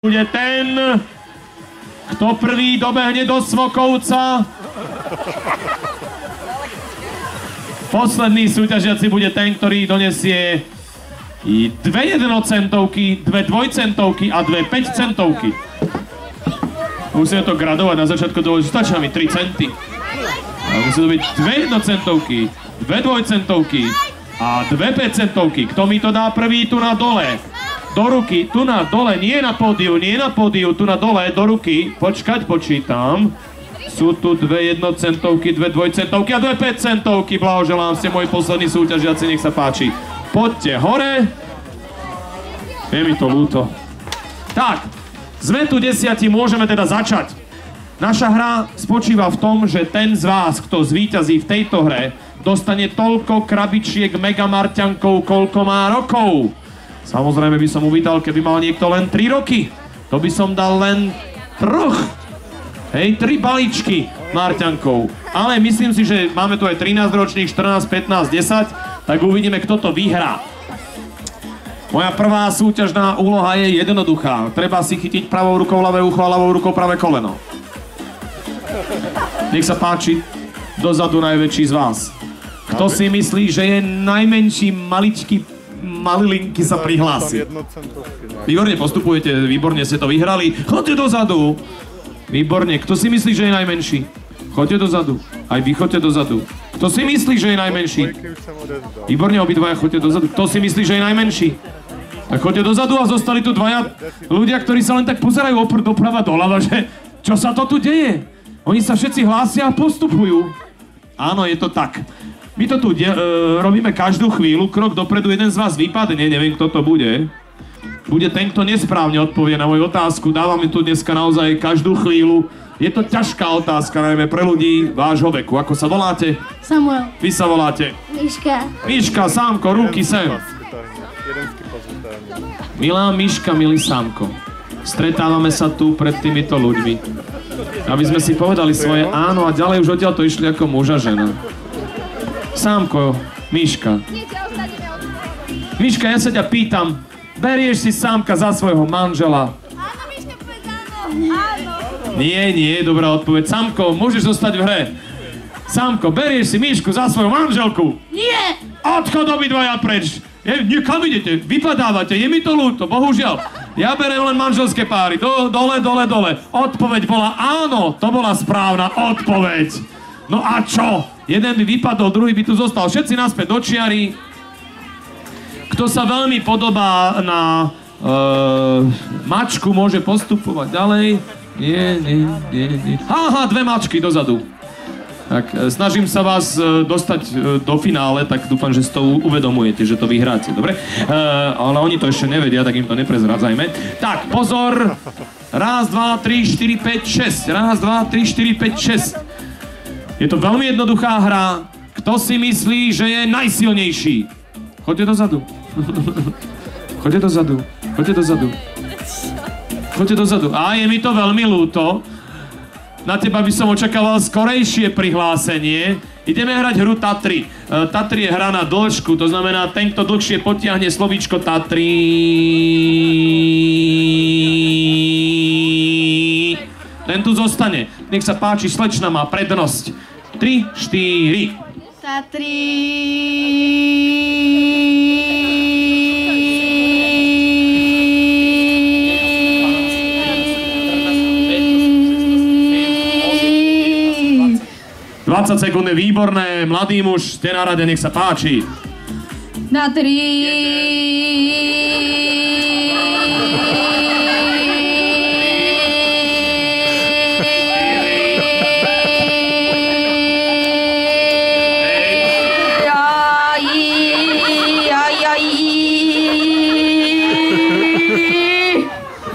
Bude ten, kto prvý dobehne do Svokovca. Posledný súťažiaci bude ten, ktorý donesie dve jednocentovky, dve dvojcentovky a dve 5 centovky. Musíme to gradovať na začiatku, stačí mi 3 centy. A musí to byť dve jednocentovky, dve dvojcentovky a dve 5 centovky. Kto mi to dá prvý tu na dole? Do ruky, tu na dole, nie na pódiu, tu na dole, do ruky. Počkať, počítam. Sú tu dve jednocentovky, dve dvojcentovky a dve 5 centovky. Blahoželám, ste moji poslední súťažiaci, nech sa páči. Poďte hore. Je mi to ľúto. Tak, sme tu 10, môžeme teda začať. Naša hra spočíva v tom, že ten z vás, kto zvíťazí v tejto hre, dostane toľko krabičiek Megamarťankov, koľko má rokov. Samozrejme by som uvítal, keby mal niekto len 3 roky. To by som dal len 3. Hej, 3 balíčky Marťankov. Ale myslím si, že máme tu aj 13 ročných, 14, 15, 10, tak uvidíme, kto to vyhrá. Moja prvá súťažná úloha je jednoduchá. Treba si chytiť pravou rukou ľavé ucho a ľavou rukou pravé koleno. Nech sa páči, dozadu najväčší z vás. Kto si myslí, že je najmenší maličký malilinky sa prihlási. Výborne postupujete, výborne ste to vyhrali. Choďte dozadu. Výborne. Kto si myslí, že je najmenší? Choďte dozadu. Aj vy choďte dozadu. Kto si myslí, že je najmenší? Výborne, obidvaja choďte dozadu. Kto si myslí, že je najmenší? Tak choďte dozadu a zostali tu dvaja ľudia, ktorí sa len tak pozerajú doprava doľava, že čo sa to tu deje? Oni sa všetci hlásia a postupujú. Áno, je to tak. My to tu robíme každú chvíľu, krok dopredu, jeden z vás vypadne, neviem, kto to bude. Bude ten, kto nesprávne odpovie na moju otázku. Dávame tu dneska naozaj každú chvíľu. Je to ťažká otázka, najmä pre ľudí vášho veku. Ako sa voláte? Samuel. Vy sa voláte? Miška. Miška, Sámko, ruky sem. Milá Miška, milý Sámko, stretávame sa tu pred týmito ľuďmi, aby sme si povedali svoje áno a ďalej už odtiaľ to išli ako muž a žena. Sámko, Miška. Miška, ja sa ťa pýtam, berieš si Sámka za svojho manžela? Áno, Miška, povedz áno. Nie, dobrá odpoveď. Sámko, môžeš zostať v hre. Sámko, berieš si Mišku za svoju manželku? Nie. Odchod obidvaja preč. Kam idete? Vypadávate, je mi to ľúto, bohužiaľ. Ja berem len manželské páry. Dole. Odpoveď bola áno, to bola správna odpoveď. No a čo? Jeden by vypadol, druhý by tu zostal. Všetci naspäť do čiary. Kto sa veľmi podobá na mačku, môže postupovať ďalej. Nie. Aha, dve mačky dozadu. Tak, snažím sa vás dostať do finále, tak dúfam, že si to uvedomujete, že to vyhráte, dobre? Ale oni to ešte nevedia, tak im to neprezradzajme. Tak, pozor! Raz, dva, 3, 4, 5, 6. Raz, dva, 3, 4, 5, 6. Je to veľmi jednoduchá hra. Kto si myslí, že je najsilnejší? Choďte dozadu. Choďte dozadu. A je mi to veľmi ľúto. Na teba by som očakával skorejšie prihlásenie. Ideme hrať hru Tatry. Tatry je hra na dĺžku, to znamená, ten, kto dlhšie potiahne slovíčko Tatry, ten tu zostane. Nech sa páči, slečna má prednosť. 3, 4. Tatry. 20 sekúnd je výborné. Mladý muž, ste na rade, nech sa páči. Tatry.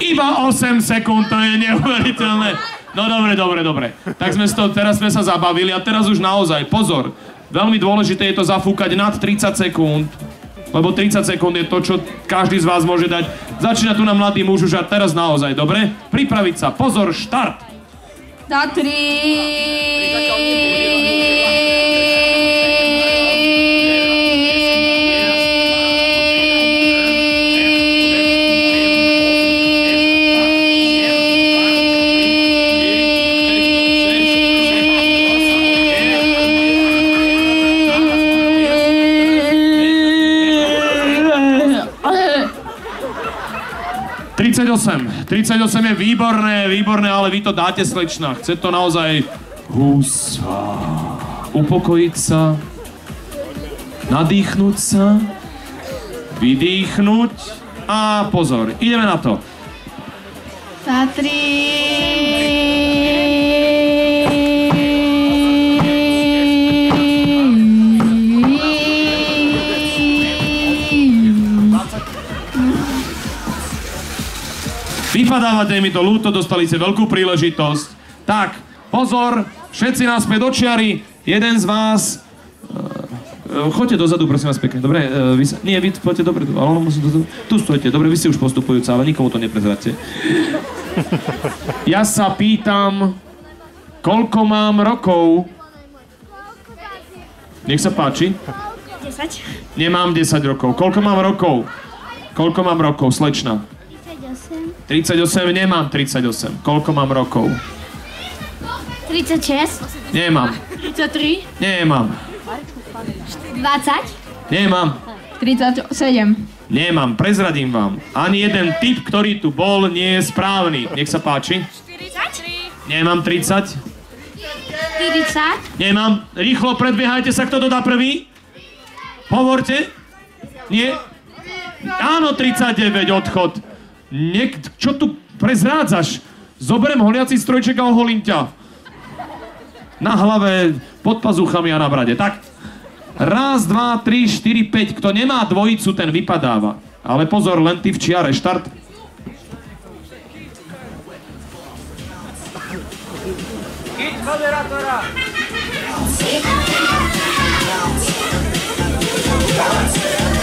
Iba 8 sekúnd, to je neuveriteľné. No dobre. Tak teraz sme sa zabavili a teraz už naozaj, pozor. Veľmi dôležité je to zafúkať nad 30 sekúnd. Lebo 30 sekúnd je to, čo každý z vás môže dať. Začína tu na mladý muž už a teraz naozaj, dobre? Pripraviť sa, pozor, štart! Tatry. 38. 38 je výborné, ale vy to dáte, slečna. Chce to naozaj upokojiť sa, nadýchnúť sa, vydýchnuť a pozor, ideme na to. Tatry. Vypadávate, mi to ľúto, dostali ste veľkú príležitosť. Tak, pozor, všetci naspäť do čiary, jeden z vás... choďte dozadu, prosím vás pekne, dobre? Nie, vy poďte dopredu, ale ono musí dozadu. Tu stojte, dobre, vy ste už postupujúca, ale nikomu to neprezradte. Ja sa pýtam, koľko mám rokov? Nech sa páči. 10. Nemám 10 rokov. Koľko mám rokov? Koľko mám rokov, slečna? 38, nemám 38. Koľko mám rokov? 36. Nemám. 33. Nemám. 20. Nemám. 37. Nemám, prezradím vám. Ani jeden typ, ktorý tu bol, nie je správny. Nech sa páči. 40. Nemám 30. 40. Nemám. Rýchlo predbiehajte sa, kto to dá prvý. Hovorte. Nie. Áno, 39, odchod. Čo tu prezrádzaš? Zoberiem holiaci strojček a oholím ťa. Na hlave, pod pazuchami a na brade. Tak. 1, 2, 3, 4, 5. Kto nemá dvojicu, ten vypadáva. Ale pozor, len ty v čiare. Štart.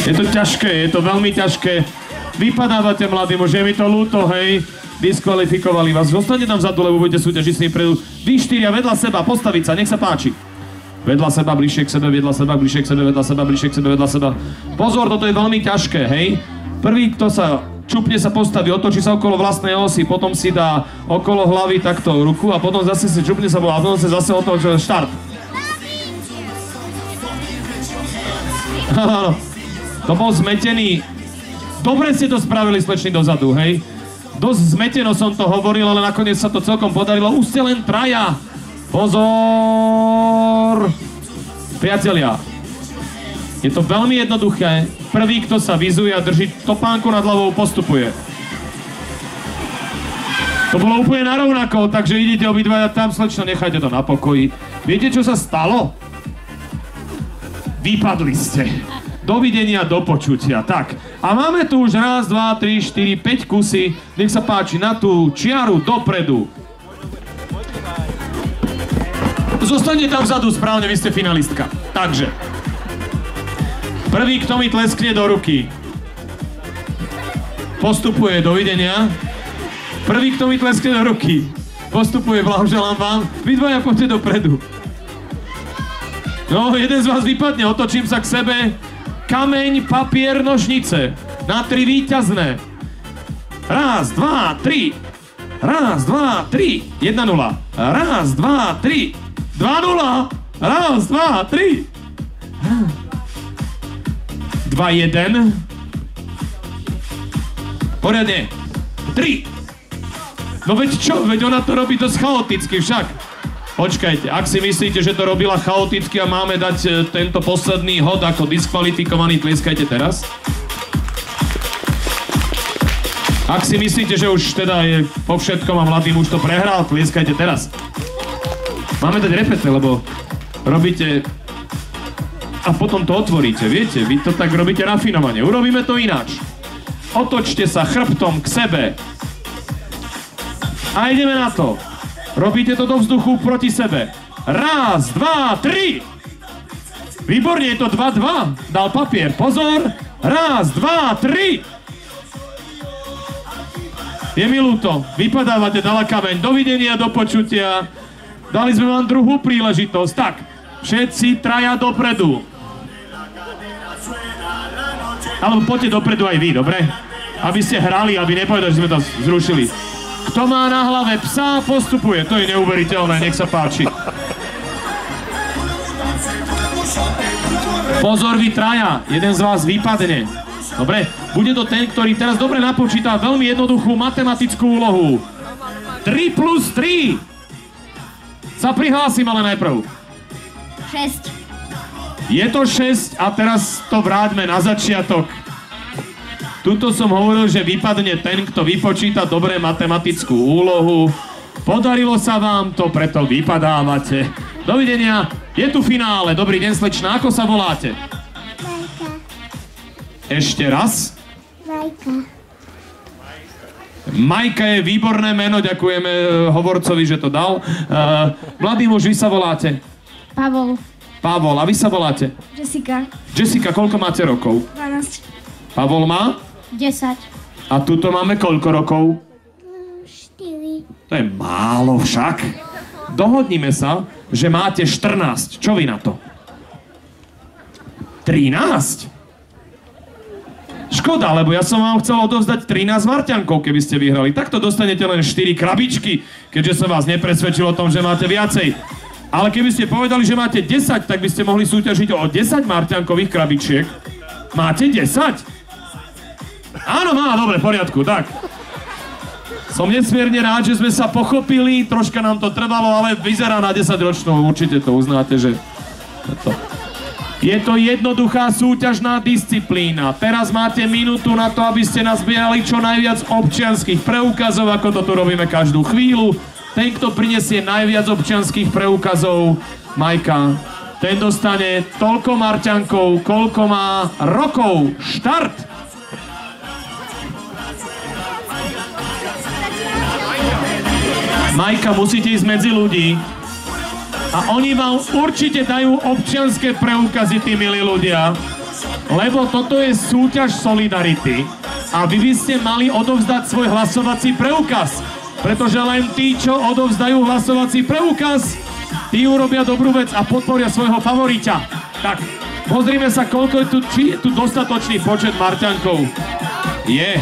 Je to ťažké, je to veľmi ťažké. Vypadávate, mladí muži, je mi to ľúto, hej. Diskvalifikovali vás. Zostaňte tam vzadu, lebo budete súťažiť s ním predu. Vy štyria vedľa seba, postaviť sa, nech sa páči. Vedľa seba, bližšie k sebe, vedľa seba, bližšie k sebe, vedľa seba, bližšie k sebe, vedľa seba. Pozor, toto je veľmi ťažké, hej. Prvý, kto sa čupne, sa postaví, otočí sa okolo vlastnej osy, potom si dá okolo hlavy takto ruku a potom zase si čupne sa a potom sa zase otočí. Štart. Áno. To bol zmetený. Dobre ste to spravili, slečni, dozadu, hej? Dosť zmeteno som to hovoril, ale nakoniec sa to celkom podarilo. Už ste len traja. Pozor! Priatelia, je to veľmi jednoduché. Prvý, kto sa vyzuje a drží topánku nad hlavou, postupuje. To bolo úplne narovnako, takže idete obidvaja tam, slečno, nechajte to na pokoji. Viete, čo sa stalo? Vypadli ste. Dovidenia, do počutia. Tak, a máme tu už 1, 2, 3, 4, 5 kusy. Nech sa páči, na tú čiaru dopredu. Zostaňte tam vzadu, správne, vy ste finalistka. Takže, prvý, kto mi tleskne do ruky, postupuje, dovidenia. Prvý, kto mi tleskne do ruky, postupuje, blahoželám vám. Vy dvaja poďte dopredu. No, jeden z vás vypadne, otočím sa k sebe. Kameň, papier, nožnice. Na 3 víťazné. 1, 2, 3. 1, 2, 3. 1-0. 1, 2, 3. 2-0. 1, 2, 3. 2-1. Poriadne. 3. No veď čo? Veď ona to robí dosť chaoticky však. Počkajte, ak si myslíte, že to robila chaoticky a máme dať tento posledný hod ako diskvalifikovaný, tlieskajte teraz. Ak si myslíte, že už teda je po všetkom a mladý muž to prehral, tlieskajte teraz. Máme dať repete, lebo robíte a potom to otvoríte, viete? Vy to tak robíte rafinovane. Urobíme to ináč. Otočte sa chrbtom k sebe. A ideme na to. Robíte to do vzduchu proti sebe. 1, 2, 3. Výborne, je to 2-2. Dal papier, pozor. 1, 2, 3. Je mi ľúto. Vypadávate, dala kameň. Dovidenia, do počutia. Dali sme vám druhú príležitosť. Tak, všetci traja dopredu. Alebo poďte dopredu aj vy, dobre? Aby ste hrali, aby nepovedali, že sme to zrušili. Kto má na hlave psa, postupuje. To je neuveriteľné, nech sa páči. Pozor, vy traja. Jeden z vás vypadne. Dobre? Bude to ten, ktorý teraz dobre napočíta veľmi jednoduchú matematickú úlohu. 3 plus 3. Sa prihlásim ale najprv. 6. Je to 6 a teraz to vráťme na začiatok. Tuto som hovoril, že vypadne ten, kto vypočíta dobre matematickú úlohu. Podarilo sa vám to, preto vypadávate. Dovidenia, je tu finále. Dobrý deň, slečná, ako sa voláte? Majka. Ešte raz. Majka. Majka je výborné meno, ďakujeme hovorcovi, že to dal. Mladý muž, vy sa voláte? Pavol. Pavol, a vy sa voláte? Jessica. Jessica, koľko máte rokov? 12. Pavol má? 10. A tuto máme koľko rokov? 4. To je málo však. Dohodnime sa, že máte 14. Čo vy na to? 13? Škoda, lebo ja som vám chcel odovzdať 13 Marťankov, keby ste vyhrali. Takto dostanete len 4 krabičky, keďže som vás nepresvedčil o tom, že máte viacej. Ale keby ste povedali, že máte 10, tak by ste mohli súťažiť o 10 Marťankových krabičiek. Máte 10? Áno, má, dobre, v poriadku, tak. Som nesmierne rád, že sme sa pochopili, troška nám to trvalo, ale vyzerá na 10-ročnú, určite to uznáte, že... Je to jednoduchá súťažná disciplína. Teraz máte minútu na to, aby ste nazbierali čo najviac občianskych preukazov, ako to tu robíme každú chvíľu. Ten, kto prinesie najviac občianskych preukazov, Majka, ten dostane toľko Marťankov, koľko má rokov. Štart! Majka, musíte ísť medzi ľudí a oni vám určite dajú občianske preukazy, tí milí ľudia, lebo toto je súťaž solidarity a vy by ste mali odovzdať svoj hlasovací preukaz, pretože len tí, čo odovzdajú hlasovací preukaz, tí urobia dobrú vec a podporia svojho favorita. Tak, pozrime sa, koľko je tu, či je tu dostatočný počet Marťankov. Je.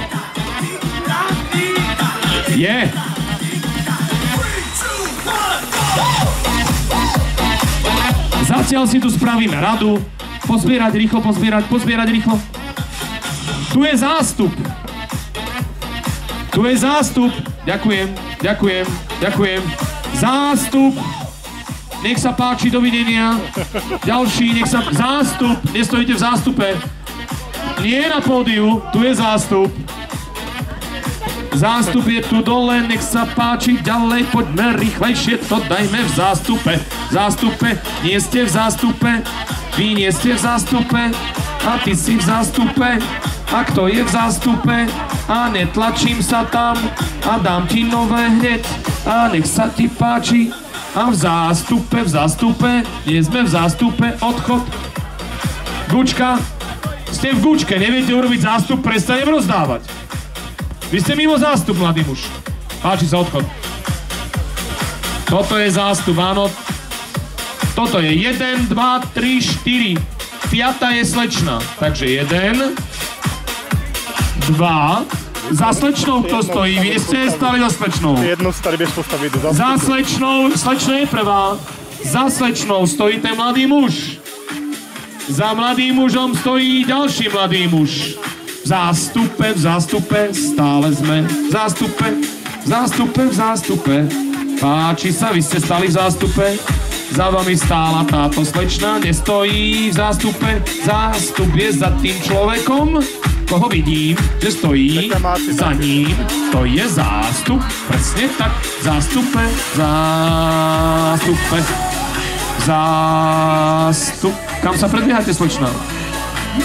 Zatiaľ si tu spravíme radu. Pozbierať rýchlo, pozbierať rýchlo. Tu je zástup. Ďakujem. Zástup. Nech sa páči, dovidenia. Ďalší, nech sa... Zástup. Nestojíte v zástupe. Nie na pódiu, tu je zástup. Zástup je tu dole, nech sa páči, ďalej, poďme rýchlejšie, to dajme v zástupe. Nie ste v zástupe, vy nie ste v zástupe, a ty si v zástupe, a kto je v zástupe, a netlačím sa tam, a dám ti nové hneď, a nech sa ti páči, a v zástupe, nie sme v zástupe, odchod. Gučka, ste v gučke, neviete urobiť zástup, prestanem rozdávať. Vy ste mimo zástup, mladý muž. Páči sa odchod. Toto je zástup, áno. Toto je 1, 2, 3, 4. 5 je slečna. Takže 1, 2. Za slečnou kto stojí? Vy ste stali za slečnou. Jednu stali vieš postaviť do zástupu. Za slečnou, slečna je prvá. Za slečnou stojí ten mladý muž. Za mladým mužom stojí ďalší mladý muž. V zástupe, stále sme v zástupe. Páči sa, vy ste stali v zástupe. Za vami stála táto slečna, nestojí v zástupe. Zástup je za tým človekom, koho vidím, že stojí za ním. To je zástup, presne tak. Zástup. Kam sa predbiehate, slečna?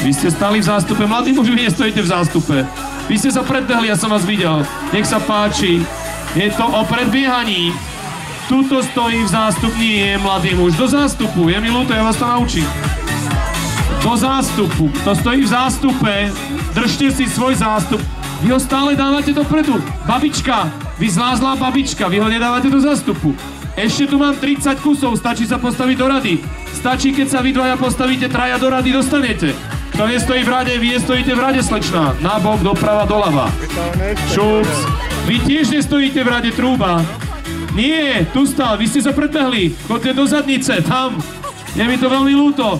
Vy ste stali v zástupe, mladí muži, vy nestojíte v zástupe. Vy ste sa predbehli, ja som vás videl. Nech sa páči, je to o predbiehaní. Tuto stojí v zástup, nie, mladý muž, do zástupu, je mi ľúto, ja vás to naučím. Do zástupu, to stojí v zástupe, držte si svoj zástup. Vy ho stále dávate dopredu. Babička, vy zlázlá babička, vy ho nedávate do zástupu. Ešte tu mám 30 kusov, stačí sa postaviť do rady. Stačí, keď sa vy dvaja postavíte, traja do rady, dostanete. Kto nestojí v rade, vy nestojíte v rade, slečná. Nabok, doprava, doľava. Šups. Vy tiež nestojíte v rade, trúba. Nie, tu stál, vy ste sa predbehli. Choďte do zadnice, tam. Je mi to veľmi ľúto.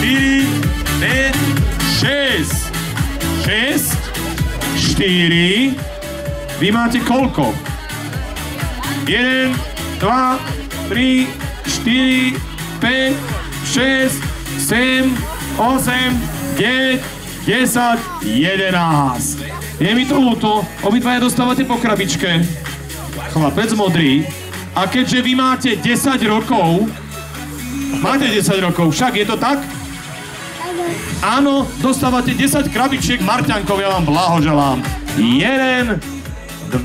4, 5, 6. 6, 4. Vy máte koľko? 1, 2, 3, 4, 5, 6, 7, 8, 9, 10, 11. Je mi to ľúto, obidvaja dostávate po krabičke. Chlapec modrý. A keďže vy máte 10 rokov, však je to tak? Áno, dostávate 10 krabičiek Marťankov, ja vám blahoželám. 1, 2,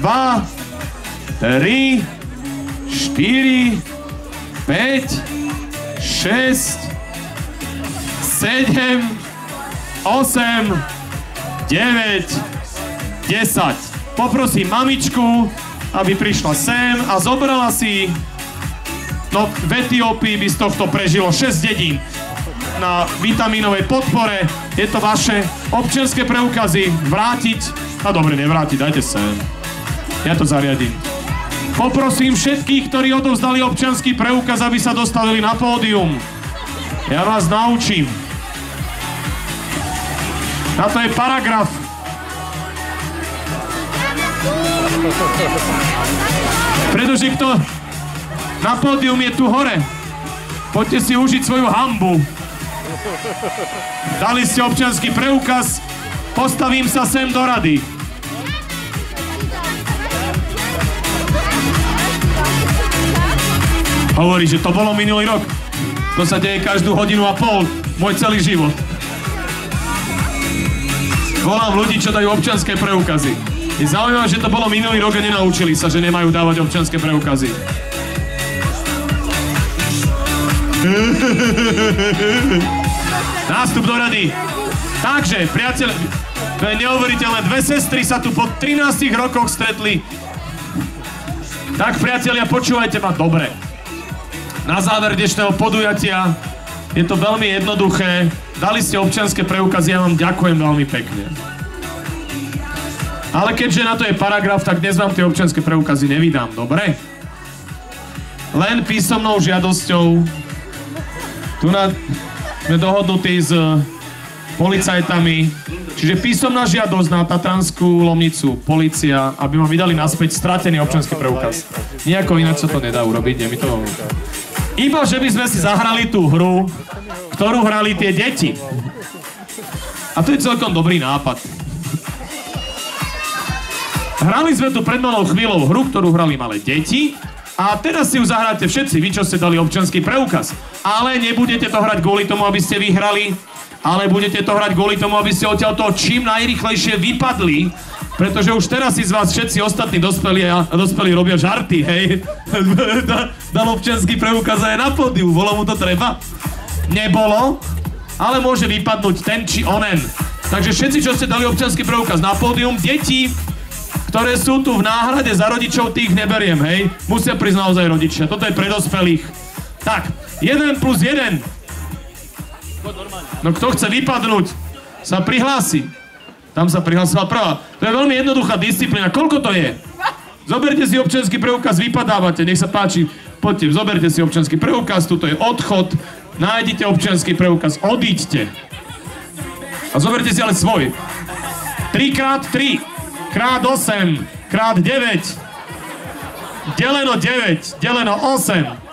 3, 4, 5, 6, 7, 8, 9, 10. Poprosím mamičku, aby prišla sem a zobrala si, no v Etiópii by z tohto prežilo 6 dedín. Na vitamínovej podpore je to vaše občianske preukazy vrátiť. No dobre, nevrátiť, dajte sem. Ja to zariadím. Poprosím všetkých, ktorí odovzdali občiansky preukaz, aby sa dostavili na pódium. Ja vás naučím. Na to je paragraf. Pretože kto na pódium je tu hore. Poďte si užiť svoju hanbu. Dali ste občiansky preukaz, postavím sa sem do rady. Hovorí, že to bolo minulý rok. To sa deje každú hodinu a pol, môj celý život. Volám ľudí, čo dajú občianske preukazy. Je zaujímavé, že to bolo minulý rok a nenaučili sa, že nemajú dávať občianske preukazy. Nástup do rady. Takže, priateľ, to je neuveriteľné. Dve sestry sa tu po 13 rokoch stretli. Tak, priatelia, počúvajte ma dobre. Na záver dnešného podujatia je to veľmi jednoduché. Dali ste občianske preukazy, ja vám ďakujem veľmi pekne. Ale keďže na to je paragraf, tak dnes vám tie občianske preukazy nevydám, dobre? Len písomnou žiadosťou. Tu sme dohodnutí s policajtami. Čiže písomná žiadosť na Tatranskú Lomnicu, polícia, aby ma vydali naspäť stratený občiansky preukaz. Nijako ináč sa to nedá urobiť, je mi to... Iba, že by sme si zahrali tú hru, ktorú hrali tie deti. A to je celkom dobrý nápad. Hrali sme tu pred malou chvíľou hru, ktorú hrali malé deti. A teraz si ju zahráte všetci, vy, čo ste dali občiansky preukaz. Ale nebudete to hrať kvôli tomu, aby ste vyhrali, ale budete to hrať kvôli tomu, aby ste odtiaľ toho čím najrýchlejšie vypadli, pretože už teraz si z vás všetci ostatní dospelí robia žarty, hej. Dal občiansky preukaz aj na pódiu, bolo mu to treba? Nebolo, ale môže vypadnúť ten či onen. Takže všetci, čo ste dali občiansky preukaz na pódium, deti, ktoré sú tu v náhrade za rodičov, tých neberiem, hej. Musia prísť naozaj rodičia. Toto je pre dospelých. Tak, 1 + 1. No kto chce vypadnúť, sa prihlási. Tam sa prihlásila prvá. To je veľmi jednoduchá disciplína. Koľko to je? Zoberte si občiansky preukaz, vypadávate, nech sa páči. Poďte, zoberte si občiansky preukaz, tuto je odchod. Nájdite občiansky preukaz, odíďte. A zoberte si ale svoj. 3x3, x8, x9, deleno 9, deleno 8.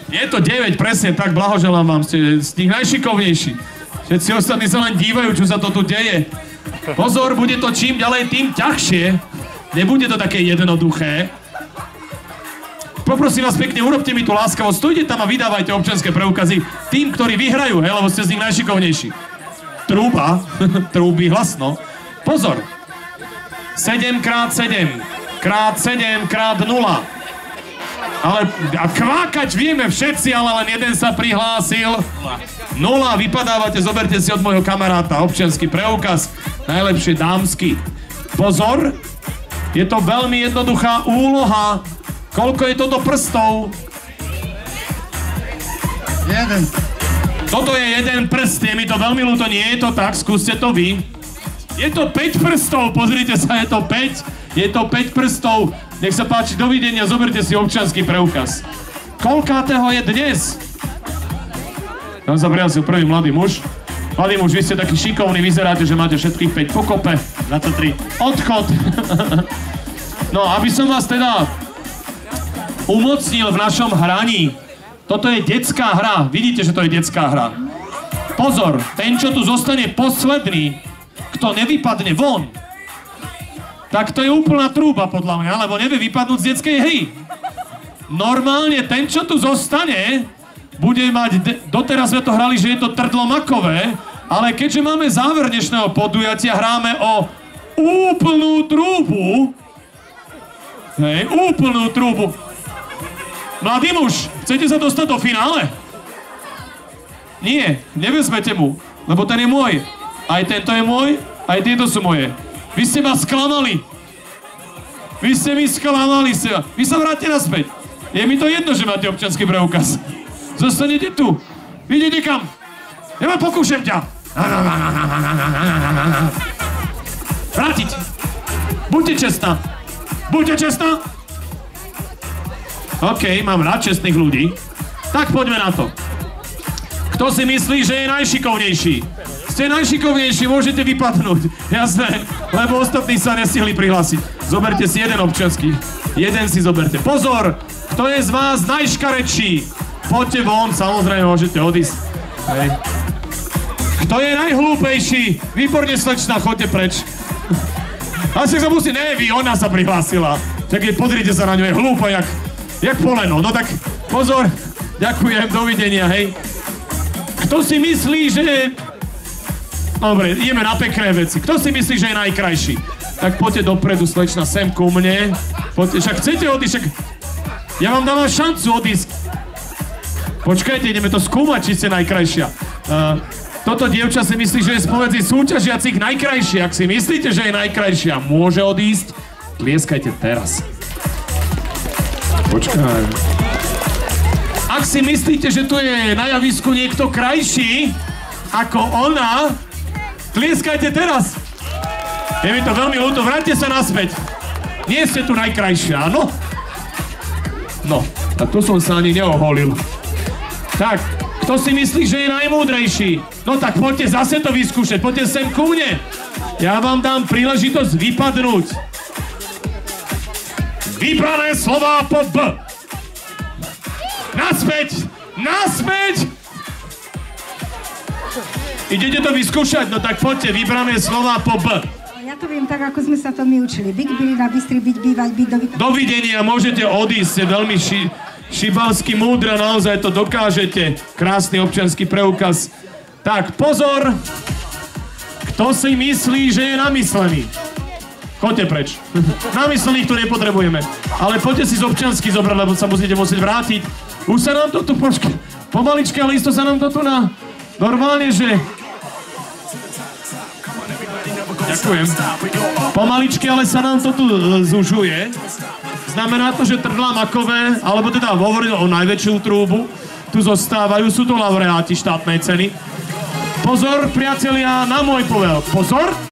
Je to 9, presne tak, blahoželám vám, ste z tých najšikovnejší. Všetci ostatní sa len dívajú, čo sa to tu deje. Pozor, bude to čím ďalej, tým ťažšie. Nebude to také jednoduché. Poprosím vás pekne, urobte mi tú láskavosť, stojte tam a vydávajte občianske preukazy tým, ktorí vyhrajú, hej, lebo ste z nich najšikovnejší. Trúba, trúby hlasno. Pozor. 7x7 krát 7 krát 0. Ale a kvákať vieme všetci, ale len jeden sa prihlásil. 0, vypadávate, zoberte si od môjho kamaráta občiansky preukaz, najlepšie dámsky. Pozor, je to veľmi jednoduchá úloha. Koľko je to do prstov? 1. Toto je jeden prst, je mi to veľmi ľúto, nie je to tak, skúste to vy. Je to 5 prstov, pozrite sa, je to 5. Je to 5 prstov. Nech sa páči, dovidenia, zoberte si občiansky preukaz. Koľkátého je dnes? Tam sa prihlásil prvý mladý muž. Mladý muž, vy ste taký šikovný, vyzeráte, že máte všetkých 5 pokope. 23. Odchod. No, aby som vás teda umocnil v našom hraní. Toto je detská hra. Vidíte, že to je detská hra. Pozor, ten, čo tu zostane posledný, kto nevypadne von, tak to je úplná trúba, podľa mňa, lebo nevie vypadnúť z detskej hry. Normálne ten, čo tu zostane, bude mať... Doteraz sme to hrali, že je to trdlo makové, ale keďže máme záver dnešného podujatia, hráme o úplnú trúbu. Hej, úplnú trúbu. Mladý muž, chcete sa dostať do finále? Nie, nevezmete mu, lebo ten je môj. Aj tento je môj, aj tieto sú moje. Vy ste ma sklamali. Vy ste mi sklamali. Vy sa vráťte naspäť. Je mi to jedno, že máte občiansky preukaz. Zostanete tu. Idete kam? Ja ma pokúšam ťa. Vrátiť. Buďte čestná. Buďte čestná. OK, mám rád čestných ľudí. Tak poďme na to. Kto si myslí, že je najšikovnejší? Ste najšikovnejší, môžete vypadnúť. Jasné, lebo ostatní sa nestihli prihlásiť. Zoberte si jeden občiansky. Jeden si zoberte. Pozor, kto je z vás najškarečší? Poďte von, samozrejme môžete odísť. Hej. Kto je najhlúpejší? Výborne, slečna, choďte preč. Asi sa musí, ne, vy, ona sa prihlásila. Tak pozrite sa na ňu, je hlúpa, jak poleno. No tak pozor, ďakujem, dovidenia, hej. Kto si myslí, že... Dobre, ideme na pekné veci. Kto si myslí, že je najkrajší? Tak poďte dopredu, slečna, sem ku mne. Poďte, však chcete odísť, však... Ja vám dávam šancu odísť. Počkajte, ideme to skúmať, či ste najkrajšia. Toto dievča si myslí, že je spomedzi súťažiacich najkrajšia. Ak si myslíte, že je najkrajšia, môže odísť. Tlieskajte teraz. Počkaj. Ak si myslíte, že tu je na javisku niekto krajší ako ona, tlieskajte teraz. Je mi to veľmi ľúto, vráťte sa naspäť. Nie ste tu najkrajšia, áno? No, tak tu som sa ani neoholil. Tak, kto si myslí, že je najmúdrejší? No tak poďte zase to vyskúšať, poďte sem ku mne. Ja vám dám príležitosť vypadnúť. Vybrané slová po B. Naspäť! Naspäť! Idete to vyskúšať? No tak poďte, vybrané slová po B. Ja to viem tak, ako sme sa to my učili. Byť, byli na bystri, byť, bývať, byť, Dovidenia, môžete odísť, ste veľmi šibalsky múdra, naozaj to dokážete. Krásny občiansky preukaz. Tak, pozor! Kto si myslí, že je namyslený? Choďte preč. Namyslených tu nepotrebujeme. Ale poďte si z občiansky zobrať, lebo sa musíte musieť vrátiť. Už sa nám to tu pomaličke, ale isto sa nám to tu normálne, že... Ďakujem. Pomaličky, ale sa nám to tu zužuje. Znamená to, že trdlá makové, alebo teda hovorím o najväčšiu trúbu, tu zostávajú, sú to laureáti štátnej ceny. Pozor, priatelia, na môj povel. Pozor!